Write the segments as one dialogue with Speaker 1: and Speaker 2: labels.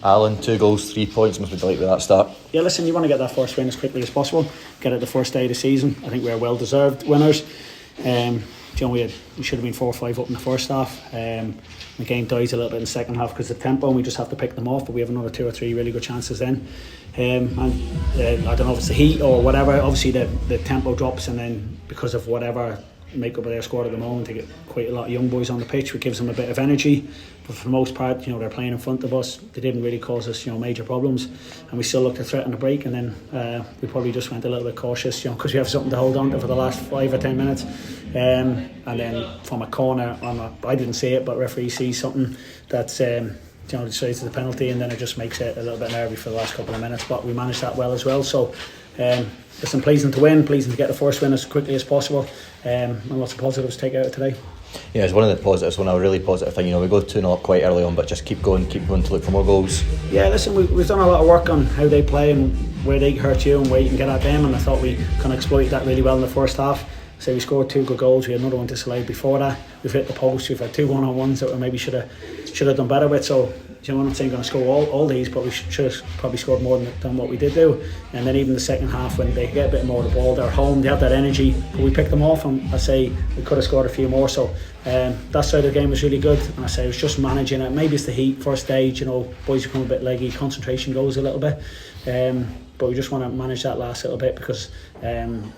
Speaker 1: Alan, 2 goals, 3 points. Must be delighted with that start.
Speaker 2: Yeah, listen, you want to get that first win as quickly as possible. Get it the first day of the season. I think we're well-deserved winners. We should have been 4-5 up in the first half. The game dies a little bit in the second half because of the tempo, and we just have to pick them off. But we have another 2 or 3 really good chances then. I don't know if it's the heat or whatever. Obviously, the tempo drops, and then because of whatever makeup of their squad at the moment, they get quite a lot of young boys on the pitch, which gives them a bit of energy. But for the most part, they're playing in front of us. They didn't really cause us, major problems, and we still looked to threaten the break. And then we probably just went a little bit cautious, because we have something to hold on to for the last 5 or 10 minutes. And then from a corner, I didn't see it, but referee sees something that's decides the penalty, and then it just makes it a little bit nervy for the last couple of minutes. But we managed that well as well. So listen, pleasing to win, pleasing to get the first win as quickly as possible, and lots of positives to take out of today.
Speaker 1: Yeah, it's one of the positives, one of a really positive thing. We go 2-0 up quite early on, but just keep going to look for more goals.
Speaker 2: Yeah, listen, we've done a lot of work on how they play and where they hurt you and where you can get at them, and I thought we kind of exploited that really well in the first half. So we scored 2 good goals. We had another one disallowed before that. We've hit the post. We've had 2 1-on-1s that we maybe should have done better with. So I'm not saying going to score all these, but we should have probably scored more than what we did do. And then even the second half, when they get a bit more of the ball, they're home, they have that energy, but we picked them off, and I say we could have scored a few more. So that side of the game was really good, and I say it was just managing it. Maybe it's the heat, first stage, boys become a bit leggy, concentration goes a little bit. But we just want to manage that last little bit, because I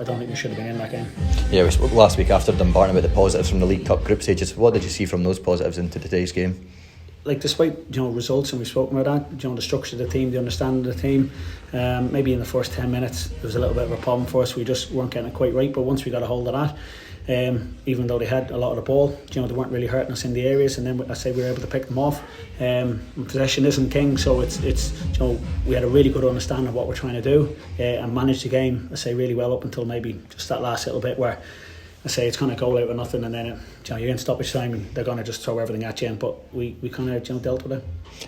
Speaker 2: don't think we should have been in that game. Yeah, we spoke last week after Dumbarton about the positives from the League Cup group stages. What did you see from those positives into today's game? Despite results, and we've spoken about that, the structure of the team, the understanding of the team, maybe in the first 10 minutes there was a little bit of a problem for us. We just weren't getting it quite right, but once we got a hold of that, even though they had a lot of the ball, they weren't really hurting us in the areas, and then I say we were able to pick them off. Possession isn't king, so it's we had a really good understanding of what we're trying to do, and managed the game, I say, really well up until maybe just that last little bit where I say it's kind of goal out of nothing, and then you're in stoppage time and they're going to just throw everything at you. But we kind of dealt with it.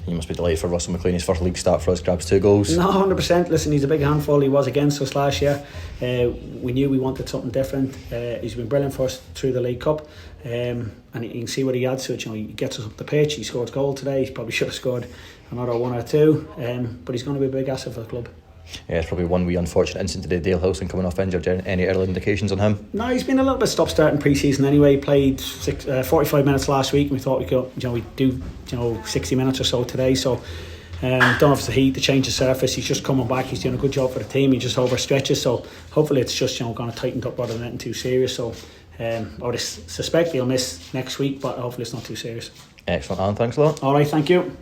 Speaker 1: You must be delighted for Russell McLean. His first league start for us, grabs 2 goals.
Speaker 2: No, 100%. Listen, he's a big handful. He was against us last year. We knew we wanted something different. He's been brilliant for us through the League Cup, and you can see what he adds to it. He gets us up the pitch. He scored a goal today. He probably should have scored another 1 or 2. But he's going to be a big asset for the club.
Speaker 1: Yeah, it's probably one wee unfortunate incident today, Dale Hilson coming off injured. Any early indications on him? No,
Speaker 2: he's been a little bit stop-start in pre-season anyway. He played 45 minutes last week, and we thought we could, we'd do 60 minutes or so today. So don't know if it's the heat, the change of surface. He's just coming back. He's doing a good job for the team. He just overstretches. So hopefully it's just going to tighten up rather than anything too serious. So I would suspect he'll miss next week, but hopefully it's not too serious.
Speaker 1: Excellent, Alan. Thanks a lot.
Speaker 2: All right, thank you.